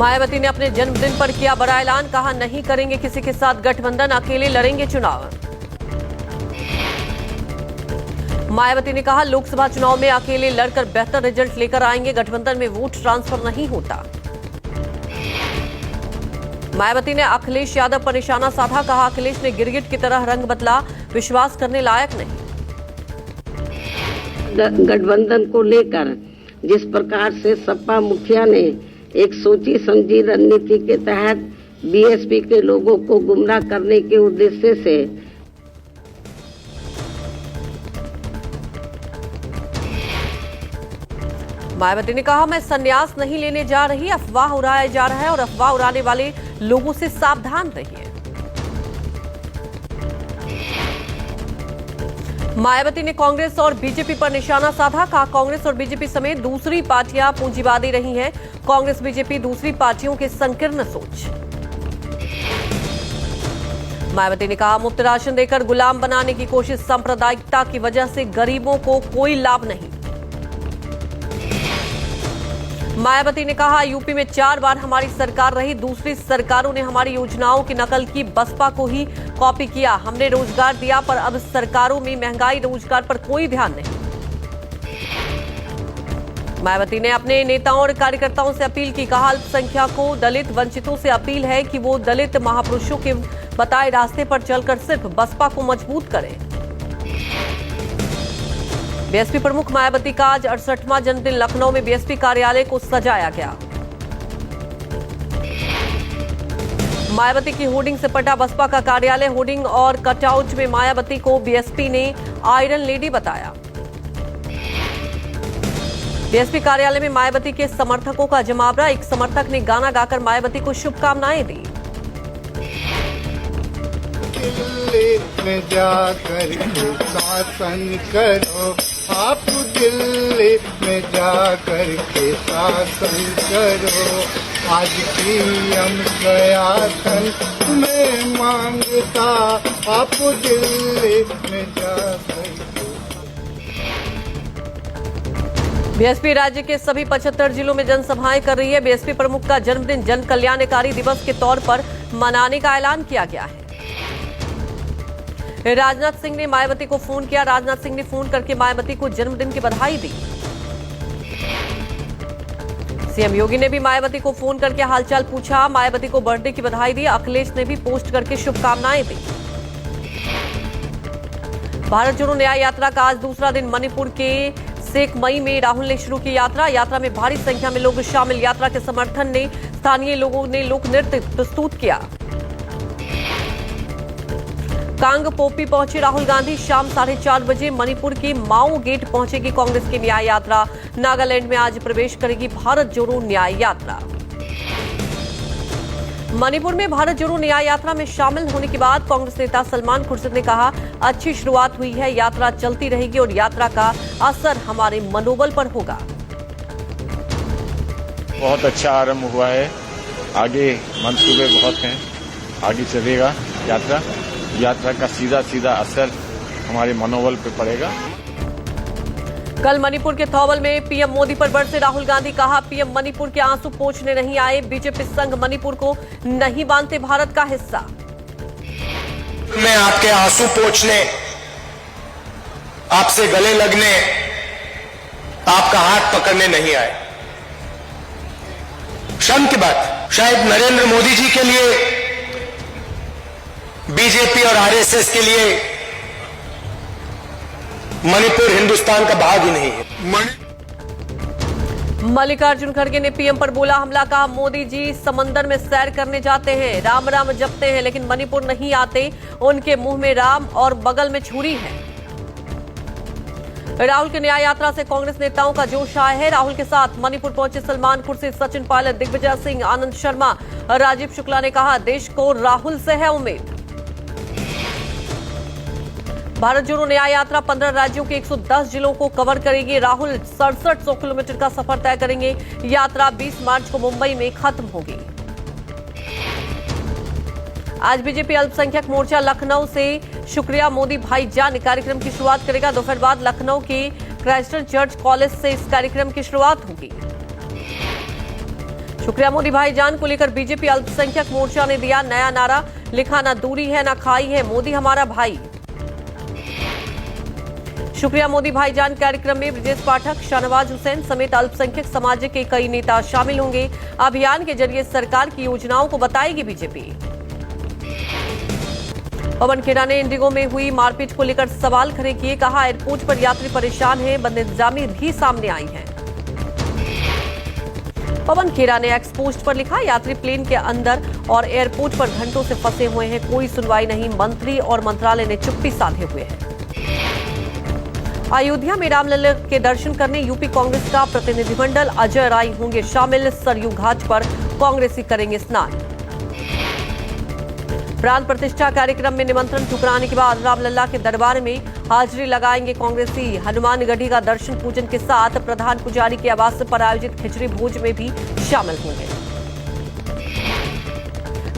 मायावती ने अपने जन्मदिन पर किया बड़ा ऐलान, कहा नहीं करेंगे किसी के साथ गठबंधन, अकेले लड़ेंगे चुनाव। मायावती ने कहा लोकसभा चुनाव में अकेले लड़कर बेहतर रिजल्ट लेकर आएंगे, गठबंधन में वोट ट्रांसफर नहीं होता। मायावती ने अखिलेश यादव पर निशाना साधा, कहा अखिलेश ने गिरगिट की तरह रंग बदला, विश्वास करने लायक नहीं। गठबंधन को लेकर जिस प्रकार से सपा मुखिया ने एक सोची समझी रणनीति के तहत बीएसपी के लोगों को गुमराह करने के उद्देश्य से मायावती ने कहा मैं संन्यास नहीं लेने जा रही, अफवाह उड़ाया जा रहा है और अफवाह उड़ाने वाले लोगों से सावधान रहिए। मायावती ने कांग्रेस और बीजेपी पर निशाना साधा, कहा कांग्रेस और बीजेपी समेत दूसरी पार्टियां पूंजीवादी रही हैं, कांग्रेस बीजेपी दूसरी पार्टियों के संकीर्ण सोच। मायावती ने कहा मुफ्त राशन देकर गुलाम बनाने की कोशिश, सांप्रदायिकता की वजह से गरीबों को कोई लाभ नहीं। मायावती ने कहा यूपी में 4 बार हमारी सरकार रही, दूसरी सरकारों ने हमारी योजनाओं की नकल की, बसपा को ही कॉपी किया, हमने रोजगार दिया पर अब सरकारों में महंगाई रोजगार पर कोई ध्यान नहीं। मायावती ने अपने नेताओं और कार्यकर्ताओं से अपील की, कहा अल्पसंख्यकों दलित वंचितों से अपील है कि वो दलित महापुरुषों के बताए रास्ते पर चलकर सिर्फ बसपा को मजबूत करें। बीएसपी प्रमुख मायावती का आज 68वां जन्मदिन, लखनऊ में बीएसपी कार्यालय को सजाया गया। मायावती की होर्डिंग से पटा बसपा का कार्यालय, होर्डिंग और कटआउट में मायावती को बीएसपी ने आयरन लेडी बताया। बीएसपी कार्यालय में मायावती के समर्थकों का जमावड़ा, एक समर्थक ने गाना गाकर मायावती को शुभकामनाएं दी। दिल्ली में जाकर के शासन करो, आप दिल्ली में जाकर के शासन करो, आज पीएम गया धन मैं मांगता, आप दिल्ली में जाकर। बीएसपी राज्य के सभी 75 जिलों में जनसभाएं कर रही है। बीएसपी प्रमुख का जन्मदिन जन कल्याणकारी दिवस के तौर पर मनाने का ऐलान किया गया है। राजनाथ सिंह ने मायावती को फोन किया, राजनाथ सिंह ने फोन करके मायावती को जन्मदिन की बधाई दी। सीएम योगी ने भी मायावती को फोन करके हालचाल पूछा, मायावती को बर्थडे की बधाई दी। अखिलेश ने भी पोस्ट करके शुभकामनाएं दी। भारत जोड़ो न्याय यात्रा का आज दूसरा दिन, मणिपुर के सेकमई में राहुल ने शुरू की यात्रा। यात्रा में भारी संख्या में लोग शामिल, यात्रा के समर्थन ने स्थानीय लोगों ने लोक नृत्य प्रस्तुत किया। कांग पोपी पहुंचे राहुल गांधी, शाम 4:30 बजे मणिपुर के माओ गेट पहुंचेगी कांग्रेस की न्याय यात्रा। नागालैंड में आज प्रवेश करेगी भारत जोड़ो न्याय यात्रा। मणिपुर में भारत जोड़ो न्याय यात्रा में शामिल होने के बाद कांग्रेस नेता सलमान खुर्शीद ने कहा अच्छी शुरुआत हुई है, यात्रा चलती रहेगी और यात्रा का असर हमारे मनोबल पर होगा। बहुत अच्छा आरंभ हुआ है, आगे मंसूबे बहुत हैं, आगे चलेगा यात्रा का सीधा असर हमारे मनोबल पे पड़ेगा। कल मणिपुर के थौबल में पीएम मोदी पर बरसे राहुल गांधी, कहा पीएम मणिपुर के आंसू पोंछने नहीं आए, बीजेपी संघ मणिपुर को नहीं मानते भारत का हिस्सा। मैं आपके आंसू पोंछने, आपसे गले लगने, आपका हाथ पकड़ने नहीं आए। शर्म की बात, शायद नरेंद्र मोदी जी के लिए, बीजेपी और आरएसएस के लिए मणिपुर हिंदुस्तान का भाग ही नहीं है। मल्लिकार्जुन खड़गे ने पीएम पर बोला हमला, कहा मोदी जी समंदर में सैर करने जाते हैं, राम राम जपते हैं लेकिन मणिपुर नहीं आते, उनके मुंह में राम और बगल में छुरी है। राहुल की न्याय यात्रा से कांग्रेस नेताओं का जोश आया है। राहुल के साथ मणिपुर पहुंचे सलमान खुर्शीद, सचिन पायलट, दिग्विजय सिंह, आनंद शर्मा, राजीव शुक्ला ने कहा देश को राहुल से है उम्मीद। भारत जोड़ो न्याय यात्रा 15 राज्यों के 110 जिलों को कवर करेगी। राहुल 6700 किलोमीटर का सफर तय करेंगे। यात्रा 20 मार्च को मुंबई में खत्म होगी। आज बीजेपी अल्पसंख्यक मोर्चा लखनऊ से शुक्रिया मोदी भाईजान कार्यक्रम की शुरुआत करेगा। दोपहर बाद लखनऊ के क्राइस्ट चर्च कॉलेज से इस कार्यक्रम की शुरुआत होगी। शुक्रिया मोदी भाईजान को लेकर बीजेपी अल्पसंख्यक मोर्चा ने दिया नया नारा, लिखा ना दूरी है ना खाई है, मोदी हमारा भाई। शुक्रिया मोदी भाईजान कार्यक्रम में ब्रजेश पाठक, शाहनवाज हुसैन समेत अल्पसंख्यक समाज के कई नेता शामिल होंगे। अभियान के जरिए सरकार की योजनाओं को बताएगी बीजेपी। पवन खेड़ा ने इंडिगो में हुई मारपीट को लेकर सवाल खड़े किए, कहा एयरपोर्ट पर यात्री परेशान हैं, बदनिजामी भी सामने आई है। पवन खेड़ा ने एक्स पोस्ट पर लिखा, यात्री प्लेन के अंदर और एयरपोर्ट पर घंटों से फंसे हुए हैं, कोई सुनवाई नहीं, मंत्री और मंत्रालय ने चुप्पी साधे हुए हैं। अयोध्या में रामलला के दर्शन करने यूपी कांग्रेस का प्रतिनिधिमंडल, अजय राय होंगे शामिल, सरयू घाट पर कांग्रेसी करेंगे स्नान। प्राण प्रतिष्ठा कार्यक्रम में निमंत्रण ठुकराने के बाद रामलला के दरबार में हाजिरी लगाएंगे कांग्रेसी। हनुमानगढ़ी का दर्शन पूजन के साथ प्रधान पुजारी के आवास पर आयोजित खिचड़ी भोज में भी शामिल होंगे।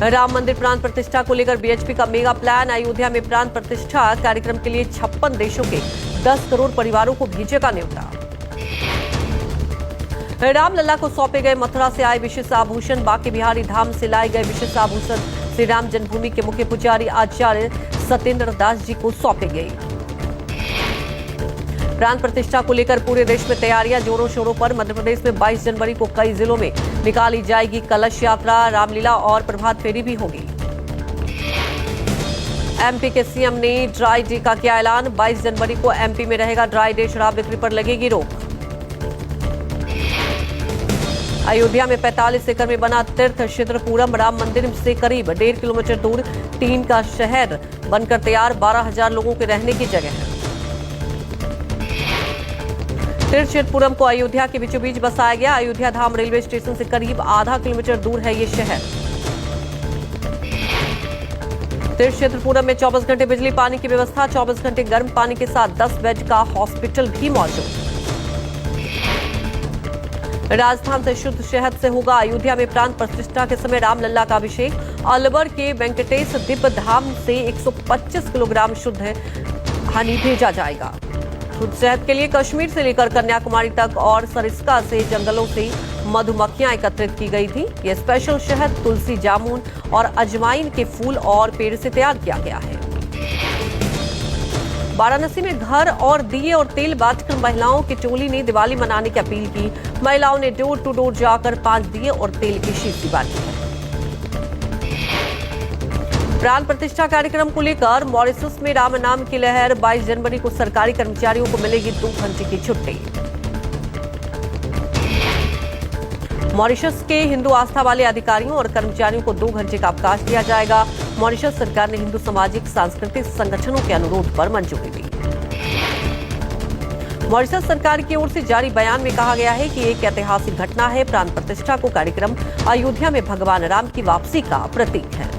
राम मंदिर प्राण प्रतिष्ठा को लेकर बीएचपी का मेगा प्लान, अयोध्या में प्राण प्रतिष्ठा कार्यक्रम के लिए 56 देशों के 10 करोड़ परिवारों को भेजेगा न्योता। रामलला को सौंपे गए मथुरा से आए विशेष आभूषण, बांके बिहारी धाम से लाए गए विशेष आभूषण श्री राम जन्मभूमि के मुख्य पुजारी आचार्य सत्येंद्र दास जी को सौंपे गए। प्राण प्रतिष्ठा को लेकर पूरे देश में तैयारियां जोरों शोरों पर। मध्य प्रदेश में 22 जनवरी को कई जिलों में निकाली जाएगी कलश यात्रा, रामलीला और प्रभात फेरी भी होगी। एमपी के सीएम ने ड्राई डे का किया ऐलान, 22 जनवरी को एमपी में रहेगा ड्राई डे, शराब बिक्री पर लगेगी रोक। अयोध्या में 45 एकड़ में बना तीर्थ क्षेत्रपुरम राम मंदिर से करीब 1.5 किलोमीटर दूर टीन का शहर बनकर तैयार, 12,000 लोगों के रहने की जगह है। तीर्थ क्षेत्रपुरम को अयोध्या के बीचों बीच बसाया गया। अयोध्या धाम रेलवे स्टेशन से करीब आधा किलोमीटर दूर है ये शहर। तीर्थ क्षेत्रपुरम में 24 घंटे बिजली पानी की व्यवस्था, 24 घंटे गर्म पानी के साथ 10 बेड का हॉस्पिटल भी मौजूद। राजस्थान से शुद्ध शहद से होगा अयोध्या में प्राण प्रतिष्ठा के समय रामलला का अभिषेक। अलवर के वेंकटेश दिव्य धाम से 125 किलोग्राम शुद्ध हनी भेजा जाएगा। शुद्ध शहद के लिए कश्मीर से लेकर कन्याकुमारी तक और सरिस्का से जंगलों से मधुमक्खियां एकत्रित की गई थी। यह स्पेशल शहद तुलसी, जामुन और अजवाइन के फूल और पेड़ से तैयार किया गया है। वाराणसी में घर और दिए और तेल बांटकर महिलाओं की टोली ने दिवाली मनाने की अपील की। महिलाओं ने डोर टू डोर जाकर 5 दिए और तेल की शीशी बांटी है। प्राण प्रतिष्ठा कार्यक्रम को लेकर मॉरिशस में राम नाम की लहर, 22 जनवरी को सरकारी कर्मचारियों को मिलेगी 2 घंटे की छुट्टी। मॉरिशस के हिंदू आस्था वाले अधिकारियों और कर्मचारियों को 2 घंटे का अवकाश दिया जाएगा। मॉरिशस सरकार ने हिंदू सामाजिक सांस्कृतिक संगठनों के अनुरोध पर मंजूरी दी। मॉरिशस सरकार की ओर से जारी बयान में कहा गया है कि एक ऐतिहासिक घटना है। प्राण प्रतिष्ठा को कार्यक्रम अयोध्या में भगवान राम की वापसी का प्रतीक है।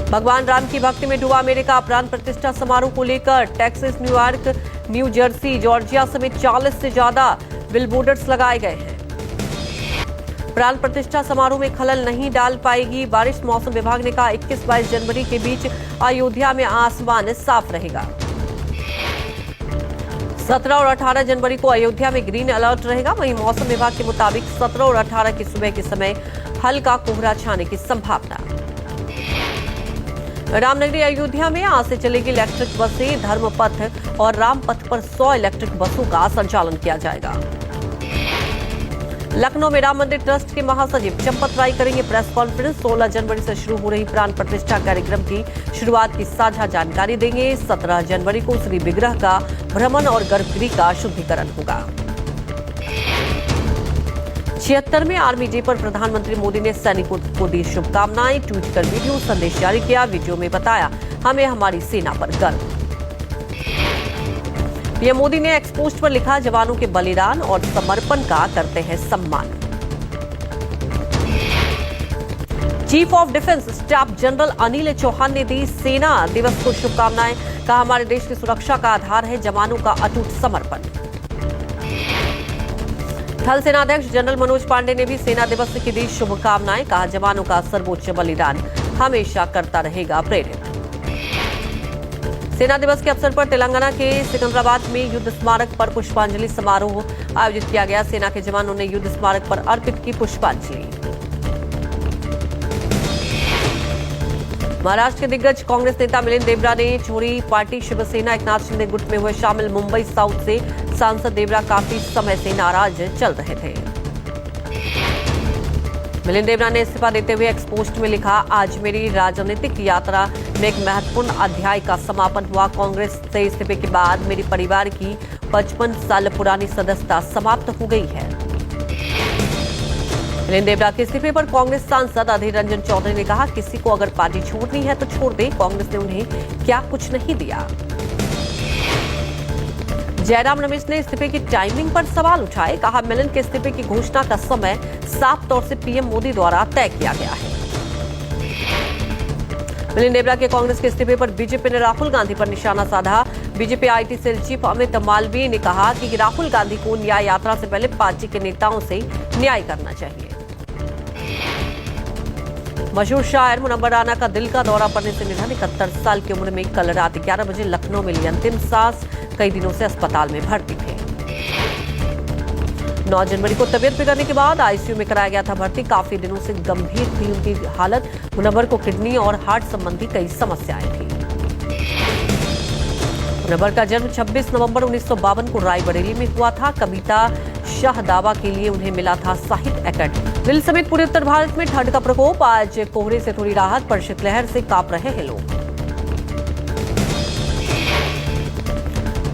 भगवान राम की भक्ति में डूबा अमेरिका। प्राण प्रतिष्ठा समारोह को लेकर Texas, New York, new Jersey, Georgia समेत 40 से ज्यादा बिलबोर्ड्स लगाए गए हैं। प्राण प्रतिष्ठा समारोह में खलल नहीं डाल पाएगी बारिश, मौसम विभाग ने कहा 21-22 जनवरी के बीच अयोध्या में आसमान साफ रहेगा। 17 और 18 जनवरी को अयोध्या में ग्रीन अलर्ट रहेगा। वहीं मौसम विभाग के मुताबिक 17 और 18 की सुबह के समय हल्का कोहरा छाने की संभावना। रामनगरी अयोध्या में आज से चलेगी इलेक्ट्रिक बसें। धर्मपथ और रामपथ पर 100 इलेक्ट्रिक बसों का संचालन किया जाएगा। लखनऊ में राम मंदिर ट्रस्ट के महासचिव चंपत राय करेंगे प्रेस कॉन्फ्रेंस। 16 जनवरी से शुरू हो रही प्राण प्रतिष्ठा कार्यक्रम की शुरुआत की साझा जानकारी देंगे। 17 जनवरी को श्री विग्रह का भ्रमण और गर्भगृह का शुद्धिकरण होगा। 76वें आर्मी डे पर प्रधानमंत्री मोदी ने सैनिकों को दी शुभकामनाएं। ट्वीट कर वीडियो संदेश जारी किया। वीडियो में बताया, हमें हमारी सेना पर गर्व। पीएम मोदी ने एक्स पोस्ट पर लिखा, जवानों के बलिदान और समर्पण का करते हैं सम्मान। Chief of defence staff general Anil Chauhan ने दी सेना दिवस को शुभकामनाएं। कहा, हमारे देश की सुरक्षा का आधार है जवानों का अटूट समर्पण। थल सेनाध्यक्ष जनरल मनोज पांडे ने भी सेना दिवस की दी शुभकामनाएं। कहा, जवानों का सर्वोच्च बलिदान हमेशा करता रहेगा प्रेरित। सेना दिवस के अवसर पर तेलंगाना के सिकंदराबाद में युद्ध स्मारक पर पुष्पांजलि समारोह आयोजित किया गया। सेना के जवानों ने युद्ध स्मारक पर अर्पित की पुष्पांजलि। महाराष्ट्र के दिग्गज कांग्रेस नेता मिलिंद देवरा ने छोड़ी पार्टी। शिवसेना एकनाथ शिंदे गुट में हुए शामिल। मुंबई साउथ से सांसद देवरा काफी समय से नाराज चल रहे थे। मिलिंद देवरा ने इस्तीफा देते हुए एक्स पोस्ट में लिखा, आज मेरी राजनीतिक यात्रा में एक महत्वपूर्ण अध्याय का समापन हुआ। कांग्रेस से इस्तीफे के बाद मेरी परिवार की 55 साल पुरानी सदस्यता समाप्त हो गई है। मिलिंद देवरा के इस्तीफे पर कांग्रेस सांसद अधीर रंजन चौधरी ने कहा, किसी को अगर पार्टी छोड़नी है तो छोड़ दे, कांग्रेस ने उन्हें क्या कुछ नहीं दिया। जयराम रमेश ने इस्तीफे की टाइमिंग पर सवाल उठाए। कहा, मिलिंद के इस्तीफे की घोषणा का समय साफ तौर से पीएम मोदी द्वारा तय किया गया है। मिलिंद देवरा के कांग्रेस के इस्तीफे पर बीजेपी ने राहुल गांधी पर निशाना साधा। BJP IT cell chief Amit Malviya ने कहा कि राहुल गांधी को न्याय यात्रा से पहले पार्टी के नेताओं से न्याय करना चाहिए। मशहूर शायर मुनव्वर राना का दिल का दौरा पड़ने से निधन। 71 साल की उम्र में कल रात 11 बजे लखनऊ में ली अंतिम सांस। कई दिनों से अस्पताल में भर्ती थे। 9 जनवरी को तबियत बिगड़ने के बाद आईसीयू में कराया गया था भर्ती। काफी दिनों से गंभीर थी उनकी हालत। मुनव्वर को किडनी और हार्ट संबंधी कई समस्याएं थी। मुनव्वर का जन्म 26 नवंबर 1952 को रायबरेली में हुआ था। कविता शाहदावा के लिए उन्हें मिला था साहित्य अकादमी। दिल्ली समेत पूरे उत्तर भारत में ठंड का प्रकोप। आज कोहरे से थोड़ी राहत, पर शीतलहर से कांप रहे हैं लोग।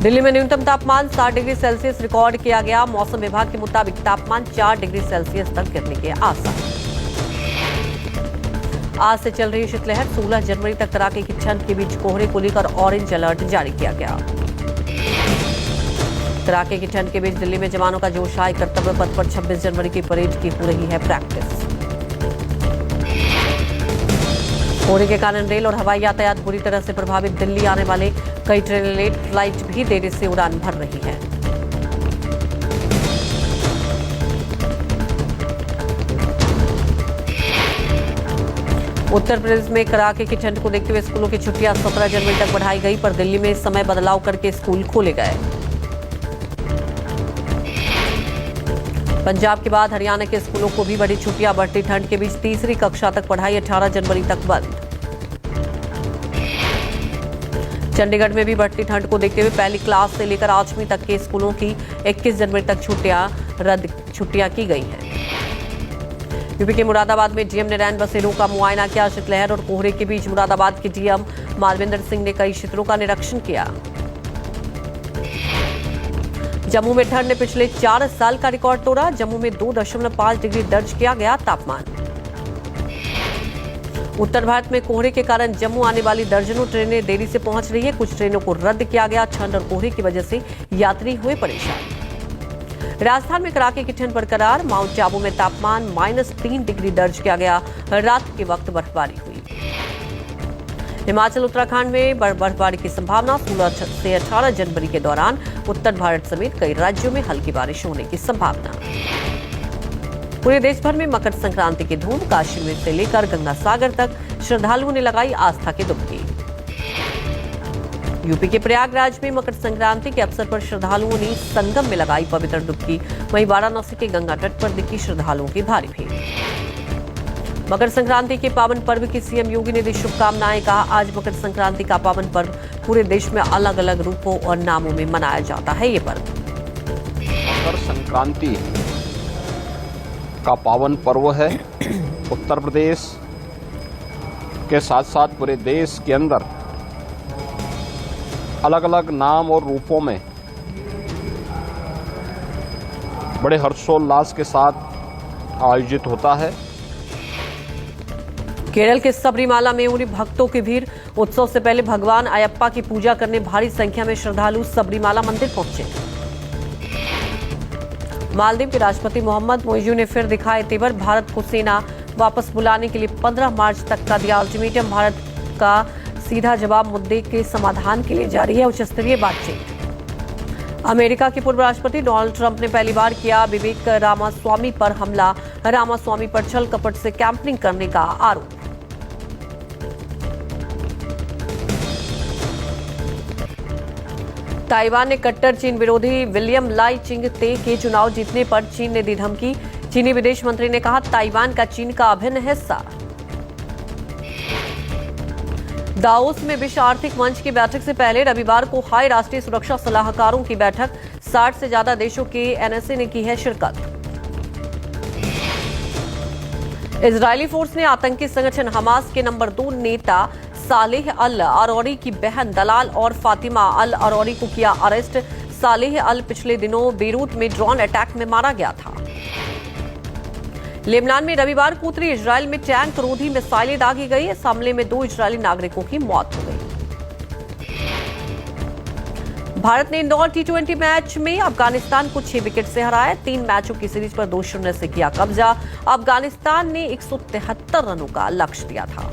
दिल्ली में न्यूनतम तापमान 7 डिग्री सेल्सियस रिकॉर्ड किया गया। मौसम विभाग के मुताबिक तापमान 4 डिग्री सेल्सियस तक गिरने के आसार। आज से चल रही शीतलहर। 16 जनवरी तक कड़ाके की ठंड के बीच कोहरे को लेकर ऑरेंज अलर्ट जारी किया गया। कड़ाके की ठंड के बीच दिल्ली में जवानों का जोश है। कर्तव्य पथ पर 26 जनवरी की परेड की हो रही है प्रैक्टिस। कोहरे के कारण रेल और हवाई यातायात बुरी तरह से प्रभावित। दिल्ली आने वाले कई ट्रेनें लेट, फ्लाइट भी देरी से उड़ान भर रही है। उत्तर प्रदेश में कड़ाके की ठंड को देखते हुए स्कूलों की छुट्टियां 17 जनवरी तक बढ़ाई गई, पर दिल्ली में समय बदलाव करके स्कूल खोले गए। पंजाब के बाद हरियाणा के स्कूलों को भी बड़ी छुट्टियां। बढ़ती ठंड के बीच तीसरी कक्षा तक पढ़ाई 18 जनवरी तक बंद। चंडीगढ़ में भी बढ़ती ठंड को देखते हुए पहली क्लास से लेकर 8वीं तक के स्कूलों की 21 जनवरी तक छुट्टियां की गई हैं। यूपी के मुरादाबाद में डीएम ने रैन बसेरों का मुआयना किया। शीतलहर और कोहरे के बीच मुरादाबाद के डीएम मालविंदर सिंह ने कई क्षेत्रों का निरीक्षण किया। जम्मू में ठंड ने पिछले 4 साल का रिकॉर्ड तोड़ा। जम्मू में 2.5 डिग्री दर्ज किया गया तापमान। उत्तर भारत में कोहरे के कारण जम्मू आने वाली दर्जनों ट्रेनें देरी से पहुंच रही है। कुछ ट्रेनों को रद्द किया गया। ठंड और कोहरे की वजह से यात्री हुए परेशान। राजस्थान में कड़ाके की ठंड बरकरार। माउंट आबू में तापमान -3 डिग्री दर्ज किया गया। रात के वक्त बर्फबारी हुई। हिमाचल उत्तराखंड में बर्फबारी की संभावना। 16 से 18 जनवरी के दौरान उत्तर भारत समेत कई राज्यों में हल्की बारिश होने की संभावना। पूरे देश भर में मकर संक्रांति की धूम। काश्मीर से लेकर गंगा सागर तक श्रद्धालुओं ने लगाई आस्था की डुबकी। यूपी के प्रयागराज में मकर संक्रांति के अवसर पर श्रद्धालुओं ने संगम में लगाई पवित्र डुबकी। वहीं वाराणसी के गंगा तट पर दिखी श्रद्धालुओं की भारी भीड़। मकर संक्रांति के पावन पर्व की सीएम योगी ने दी शुभकामनाएं। कहा, आज मकर संक्रांति का पावन पर्व पूरे देश में अलग अलग रूपों और नामों में मनाया जाता है। ये पर्व मकर संक्रांति का पावन पर्व है। उत्तर प्रदेश के साथ साथ पूरे देश के अंदर अलग अलग नाम और रूपों में बड़े हर्षोल्लास के साथ आयोजित होता है। केरल के सबरीमाला में उमड़ी भक्तों की भीड़। उत्सव से पहले भगवान अयप्पा की पूजा करने भारी संख्या में श्रद्धालु सबरीमाला मंदिर पहुंचे। मालदीव के राष्ट्रपति मोहम्मद मोइजू ने फिर दिखाए तेवर। भारत को सेना वापस बुलाने के लिए 15 मार्च तक का दिया अल्टीमेटम। भारत का सीधा जवाब, मुद्दे के समाधान के लिए जारी है उच्च स्तरीय बातचीत। अमेरिका के पूर्व राष्ट्रपति डोनाल्ड ट्रंप ने पहली बार किया विवेक रामास्वामी पर हमला। रामास्वामी पर छल कपट से कैंपेनिंग करने का आरोप। ताइवान ने कट्टर चीन विरोधी विलियम लाई चिंग ते के चुनाव जीतने पर चीन ने दी धमकी। चीनी विदेश मंत्री ने कहा, ताइवान का चीन का अभिन्न हिस्सा। दावोस में विश्व आर्थिक मंच की बैठक से पहले रविवार को हाई राष्ट्रीय सुरक्षा सलाहकारों की बैठक। 60 से ज्यादा देशों के एनएसए ने की है शिरकत। इजरायली फोर्स ने आतंकी संगठन हमास के नंबर 2 नेता सालेह अल अरौरी की बहन दलाल और फातिमा अल अरौरी को किया अरेस्ट। सालेह अल पिछले दिनों बेरूत में ड्रोन अटैक में मारा गया था। लेबनान में रविवार को उत्तरी इजरायल में टैंक रोधी मिसाइलें दागी गई। इस हमले में 2 इजरायली नागरिकों की मौत हो गई। भारत ने इंदौर T20 मैच में अफगानिस्तान को 6 विकेट से हराया। 3 मैचों की सीरीज पर 2-0 से किया कब्जा। अफगानिस्तान ने 173 रनों का लक्ष्य दिया था।